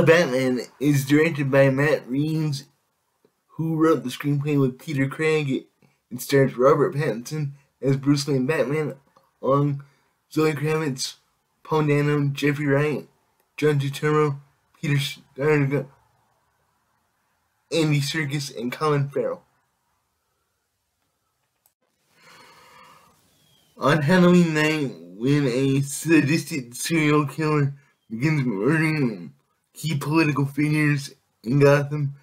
The Batman is directed by Matt Reeves, who wrote the screenplay with Peter Craig. It stars Robert Pattinson as Bruce Wayne Batman, along Zoe Kravitz, Paul Dano, Jeffrey Wright, John Turturro, Peter Sarsgaard, Andy Serkis, and Colin Farrell. On Halloween night, when a sadistic serial killer begins murdering key political figures in Gotham,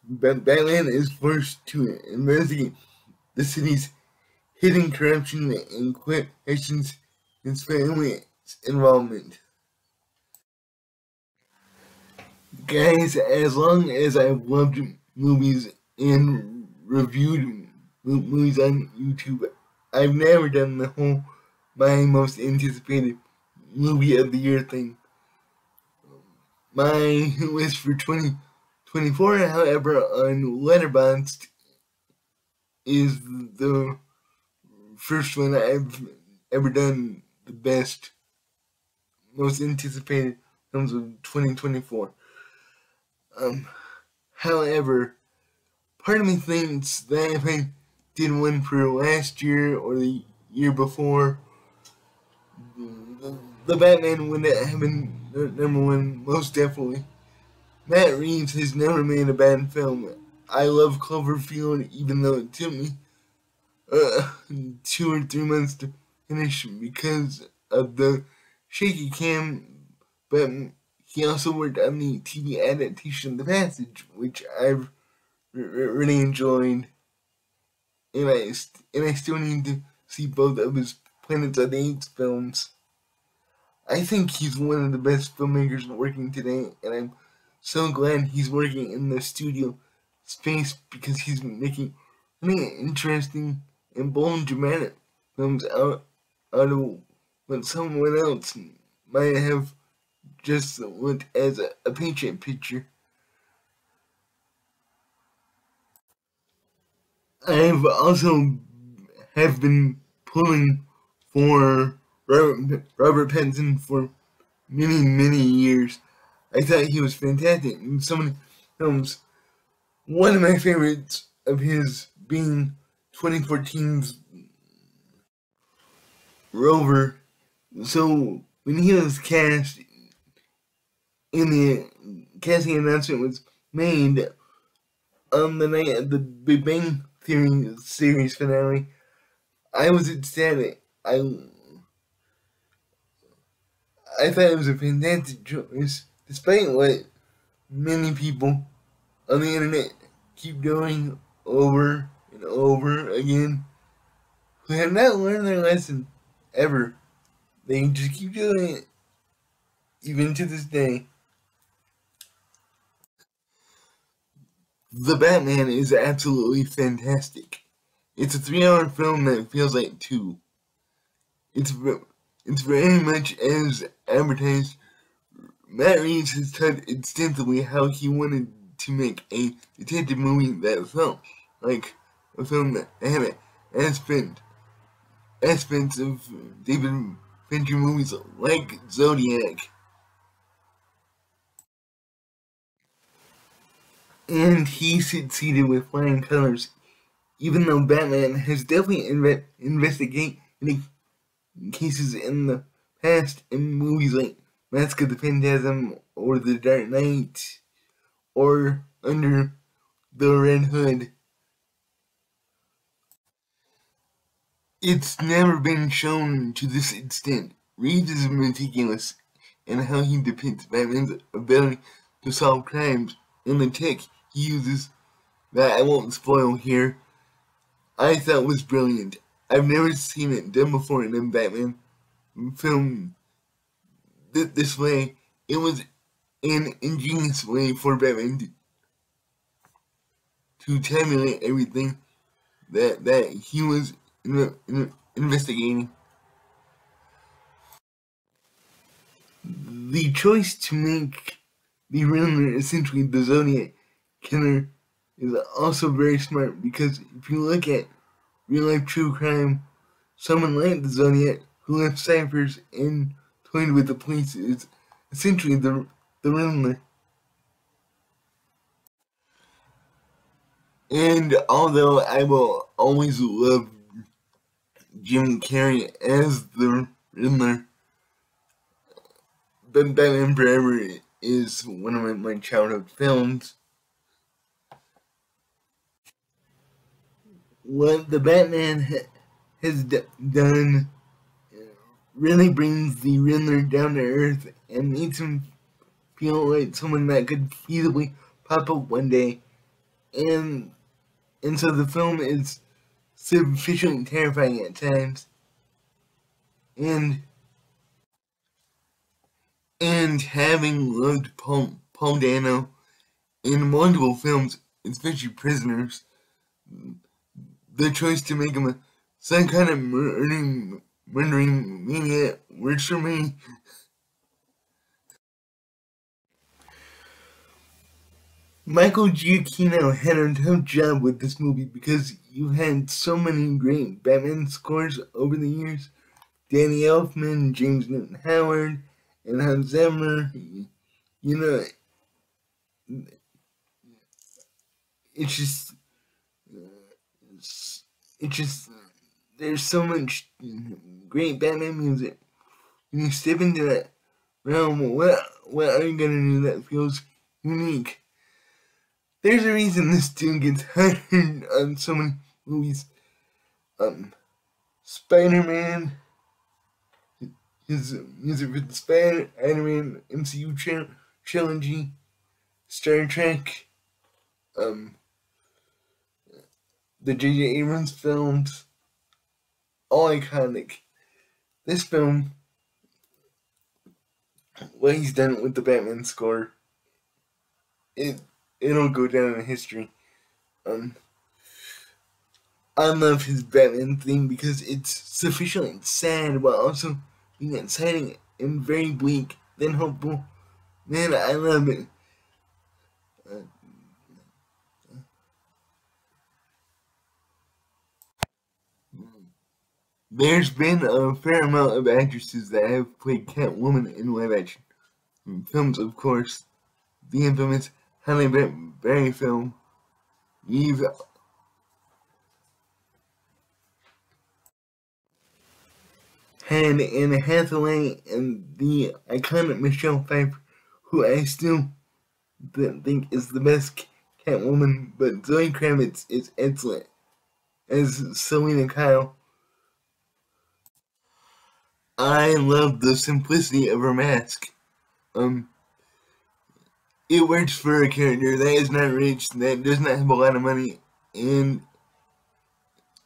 Batman is forced to investigate the city's hidden corruption and questions his family's involvement. Guys, as long as I've loved movies and reviewed movies on YouTube, I've never done the whole my most anticipated movie of the year thing. My list for 2024, however, on Letterboxd is the first one I've ever done, the best, most anticipated films of 2024. However, part of me thinks that if I did one for last year or the year before, the Batman would have been number one, most definitely. Matt Reeves has never made a bad film. I love Cloverfield, even though it took me 2 or 3 months to finish because of the shaky cam, but he also worked on the TV adaptation of The Passage, which I've really enjoyed, and I still need to see both of his Planets of the Apes films. I think he's one of the best filmmakers working today, and I'm so glad he's working in the studio space because he's making really interesting and bold, dramatic films out of what someone else might have just looked as a paycheck picture. I've also have been pulling for Robert Pattinson for many years. I thought he was fantastic in so many films. One of my favorites of his being 2014's Rover. So when he was cast, in the casting announcement was made on the night of the Big Bang Theory series finale, I was ecstatic. I thought it was a fantastic choice, despite what many people on the internet keep doing over and over again, who have not learned their lesson ever. They just keep doing it, even to this day. The Batman is absolutely fantastic. It's a 3-hour film that feels like 2. It's very much as advertised. Matt Reeves has touched extensively how he wanted to make a detective movie that felt like a film that had aspects of David Fincher movies like Zodiac. And he succeeded with flying colors, even though Batman has definitely investigated cases in the past in movies like Mask of the Phantasm or The Dark Knight or Under the Red Hood. It's never been shown to this extent. Reeves is meticulous in how he depicts Batman's ability to solve crimes and the tech he uses that I won't spoil here. I thought was brilliant. I've never seen it done before in a Batman film this way. It was an ingenious way for Batman to tabulate everything that he was investigating. The choice to make the Riddler essentially the Zodiac killer is also very smart, because if you look at real-life true crime, someone like the Zodiac who left ciphers and toyed with the police is essentially the Riddler. And although I will always love Jim Carrey as the Riddler, but Batman Forever is one of my childhood films. What the Batman has done really brings the Riddler down to earth and makes him feel like someone that could feasibly pop up one day. And so the film is sufficiently terrifying at times. And having loved Paul Dano in multiple films, especially Prisoners, the choice to make him some kind of murdering maniac works for me. Michael Giacchino had a tough job with this movie because you had so many great Batman scores over the years. Danny Elfman, James Newton Howard, and Hans Zimmer. You know, it's just, there's so much great Batman music. When you step into that realm, what are you gonna do that feels unique? There's a reason this dude gets hired on so many movies. Spider-Man, his music for the Spider-Man MCU trilogy, Star Trek, the J.J. Abrams films, all iconic. This film, what he's done with the Batman score, it'll go down in history. I love his Batman theme because it's sufficiently sad while also being exciting and very bleak, then hopeful. Man, I love it. There's been a fair amount of actresses that have played Catwoman in live action films, of course. The infamous Halle Berry film, Eve, had Anne Hathaway and the iconic Michelle Pfeiffer, who I still think is the best Catwoman, but Zoe Kravitz is excellent as Selena Kyle. I love the simplicity of her mask. It works for a character that is not rich, that does not have a lot of money, and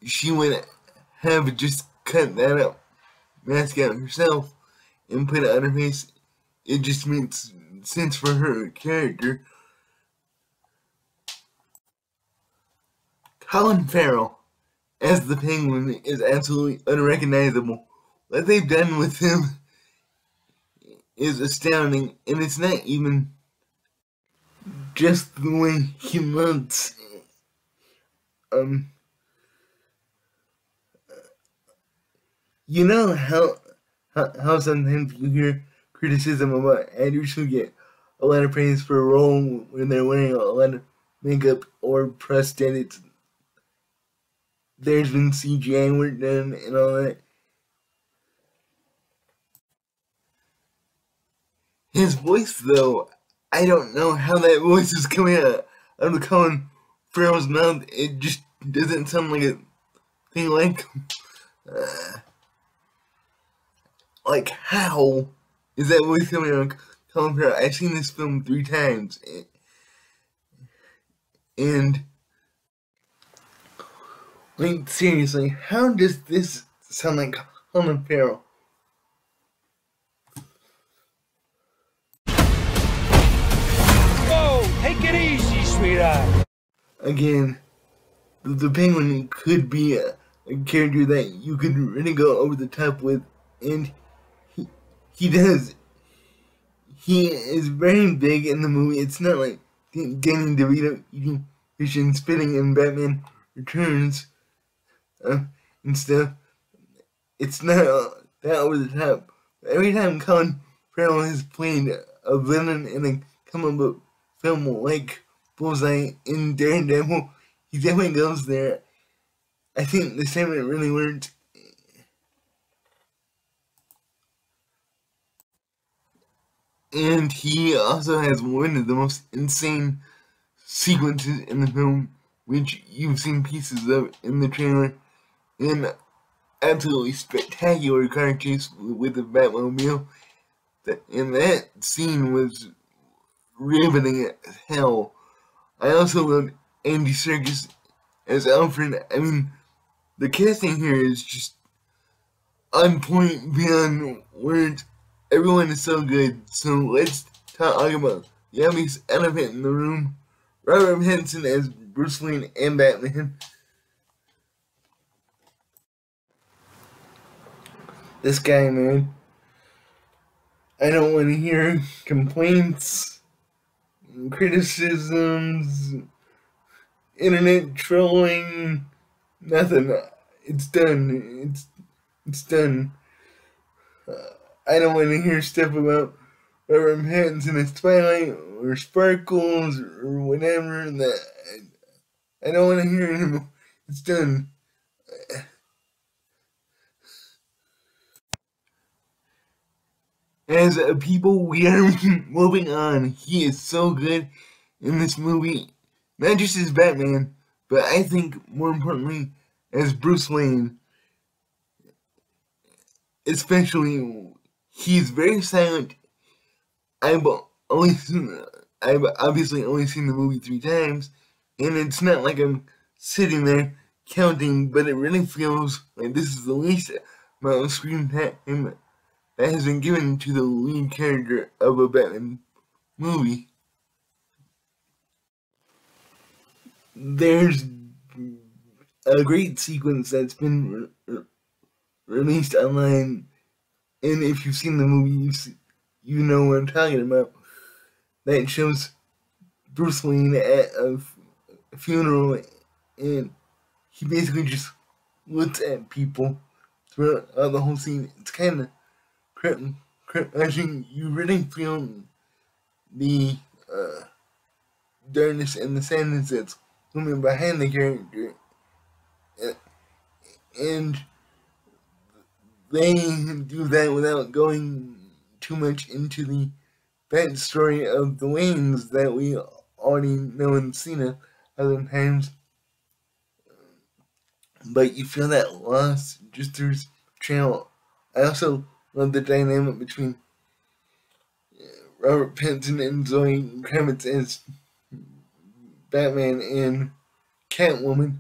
she would have just cut that out, mask out herself, and put it on her face. It just makes sense for her character. Colin Farrell as the Penguin is absolutely unrecognizable. What they've done with him is astounding, and it's not even just the way he looks. You know how sometimes you hear criticism about actors who get a lot of praise for a role when they're wearing a lot of makeup or prosthetics. There's been CGI work done and all that. His voice, though, I don't know how that voice is coming out of Colin Farrell's mouth. It just doesn't sound like a thing like him. Like, how is that voice coming out of Colin Farrell? I've seen this film 3 times. And, like, seriously, how does this sound like Colin Farrell? Whoa, take it easy, sweetheart. Again, the Penguin could be a character that you could really go over the top with, and he does. He is very big in the movie. It's not like Danny DeVito eating fish and spitting in Batman Returns and stuff. It's not that over the top. Every time Colin Farrell has played a villain in a comic book film like Bullseye in Daredevil, he definitely goes there. I think this time it really worked. And he also has one of the most insane sequences in the film, which you've seen pieces of in the trailer, an absolutely spectacular car chase with the Batmobile. And that scene was riveting as hell. I also loved Andy Serkis as Alfred. I mean, the casting here is just on point beyond words. Everyone is so good. So let's talk about the obvious elephant in the room. Robert Pattinson as Bruce Wayne and Batman. This guy, man. I don't want to hear complaints, criticisms, internet trolling, nothing. It's done. It's done. I don't want to hear stuff about Robert Pattinson as Twilight or Sparkles or whatever. That I don't want to hear him. It's done. As a people, we are moving on. He is so good in this movie, not just as Batman, but I think more importantly as Bruce Wayne. Especially, he's very silent. I've only seen, I've obviously only seen the movie 3 times, and it's not like I'm sitting there counting, but it really feels like this is the least amount of screen time that has been given to the lead character of a Batman movie. There's a great sequence that's been released online, and if you've seen the movie, you know what I'm talking about. That shows Bruce Wayne at a funeral, and he basically just looks at people throughout the whole scene. It's kind of crushing. You really feel the darkness and the sadness that's coming behind the character, and they do that without going too much into the backstory of the Waynes that we already know and seen other times. But you feel that loss just through his channel. I also love the dynamic between Robert Pattinson and Zoe Kravitz as Batman and Catwoman.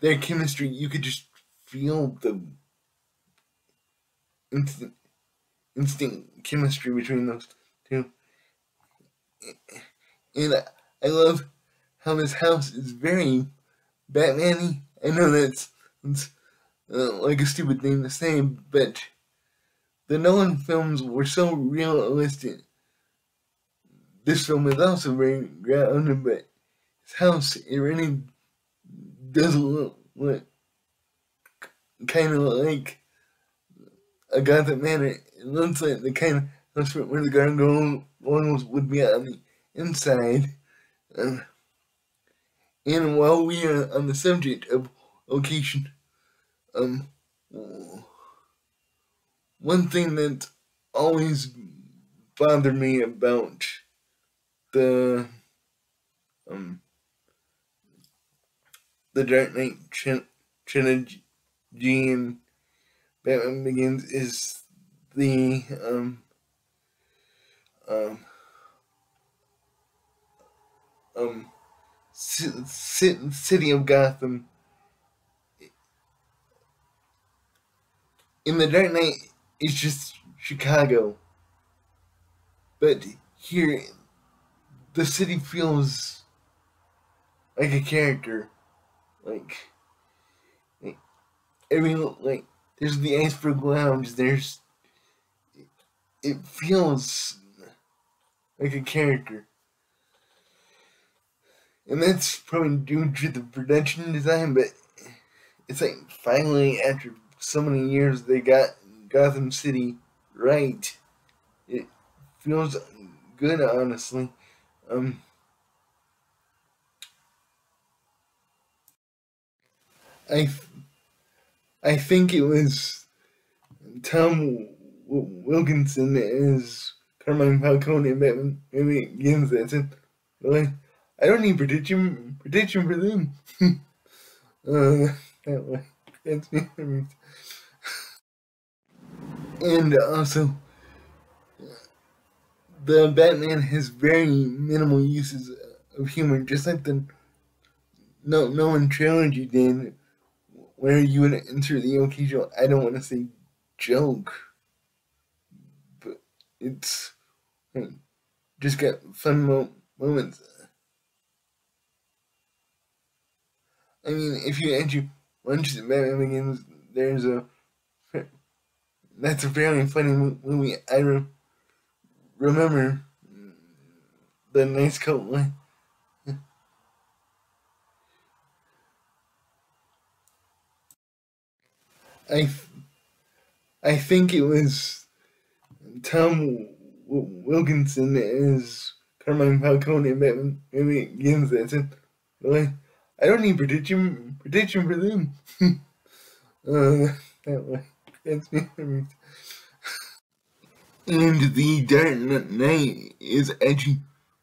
Their chemistry, you could just feel the instant chemistry between those two. And I love how his house is very Batman-y. I know that's like a stupid thing to say, but the Nolan films were so realistic. This film is also very grounded, but his house, it really does look kind of like a Gotham Manor. It looks like the kind of house where the gargoyles would be on the inside. And while we are on the subject of location, one thing that always bothered me about the Dark Knight trilogy and Batman Begins is the city of Gotham. In the Dark Knight, it's just Chicago, but here, the city feels like a character. Like there's the Iceberg Lounge. It feels like a character. And that's probably due to the production design, but it's like finally, after so many years, they got Gotham City right. It feels good, honestly. I I think it was Tom Wilkinson as Carmine Falcone in Batman. Maybe it begins that said, like, I don't need protection for them. That way. That's me. And also, the Batman has very minimal uses of humor, just like the Nolan trilogy did, where you would insert the occasional, I don't want to say joke, but it's like, just got fun moments. I mean, if you actually watch the Batman Begins, there's that's a fairly funny movie. I remember the nice coat line. I I think it was Tom Wilkinson as Carmine Falcone in Batman. Maybe it begins that said, like, I don't need protection for them. That way. That's me. And the Dark Knight is actually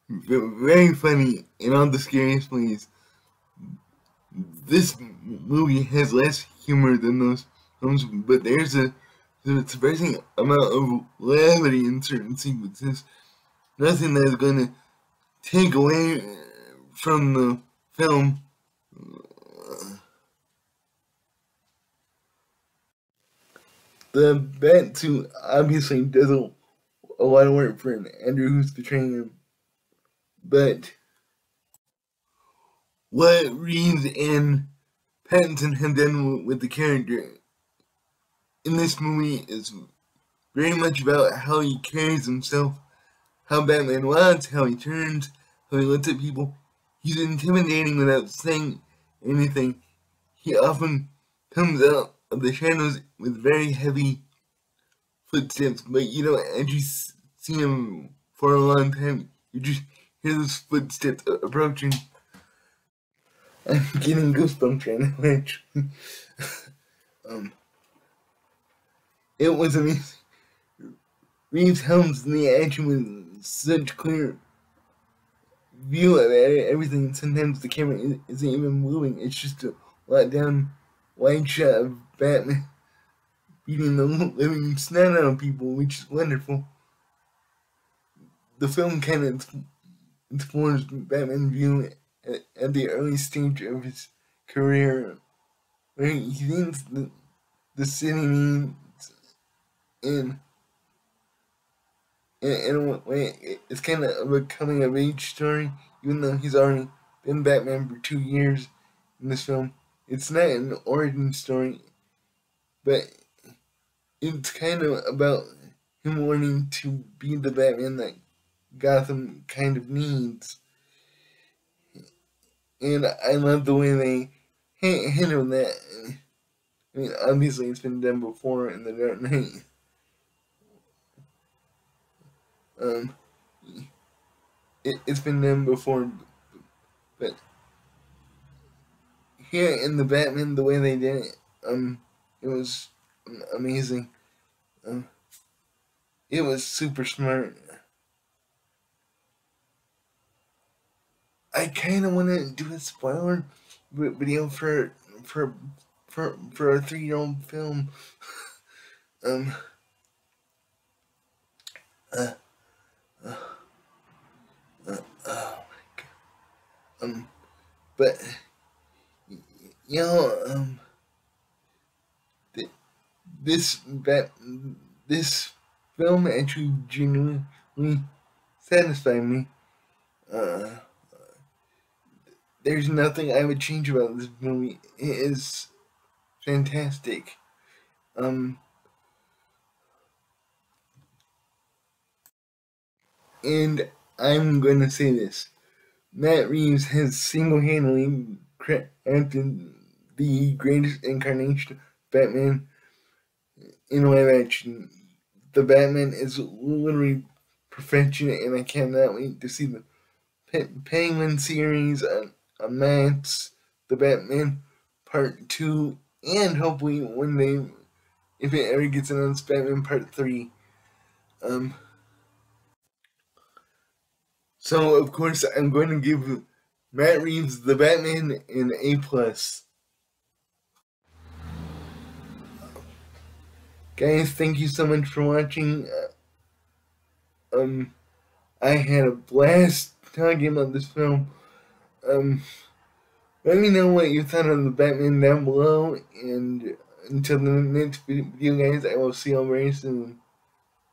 very funny in all the scariest ways. This movie has less humor than those films, but there's a surprising amount of levity in certain sequences. Nothing that's going to take away from the film. The Bat-Suit obviously does a lot of work for Andrew who's portraying him, but what Reeves and Pattinson have done with the character in this movie is very much about how he carries himself, how Batman was, how he turns, how he looks at people. He's intimidating without saying anything. He often comes out of the shadows with very heavy footsteps, but you don't actually see him for a long time. You just hear those footsteps approaching. I'm getting goosebumps right now, actually. It was amazing. Reeves helms in the action with such clear view of everything. Sometimes the camera isn't even moving. It's just a lot down wide shot of Batman beating the living snot out of people, which is wonderful. The film kind of explores Batman's view at the early stage of his career, where he thinks the city needs in a way, it's kind of a coming of age story, even though he's already been Batman for 2 years in this film. It's not an origin story, but it's kind of about him wanting to be the Batman that Gotham kind of needs. And I love the way they handle that. I mean, obviously it's been done before in The Dark Knight. It's been done before, but here in the Batman, the way they did it, it was amazing. It was super smart. I kind of want to do a spoiler video for a 3-year-old film. Um. Oh my god. But you know, this film actually genuinely satisfied me. There's nothing I would change about this movie. It is fantastic. And I'm going to say this. Matt Reeves has single-handedly crafted the greatest incarnation of Batman in live action. The Batman is literally perfection, and I cannot wait to see the Penguin series on Matt's The Batman Part 2, and hopefully one day, if it ever gets announced, Batman Part 3. So, of course, I'm going to give Matt Reeves, the Batman, an A+. Guys, thank you so much for watching. I had a blast talking about this film. Let me know what you thought of the Batman down below, and until the next video, guys, I will see you all very soon.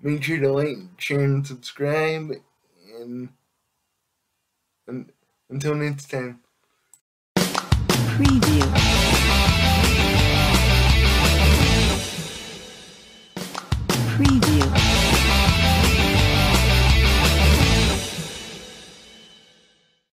Make sure to like, share, and subscribe, and until next time. Preview. Preview.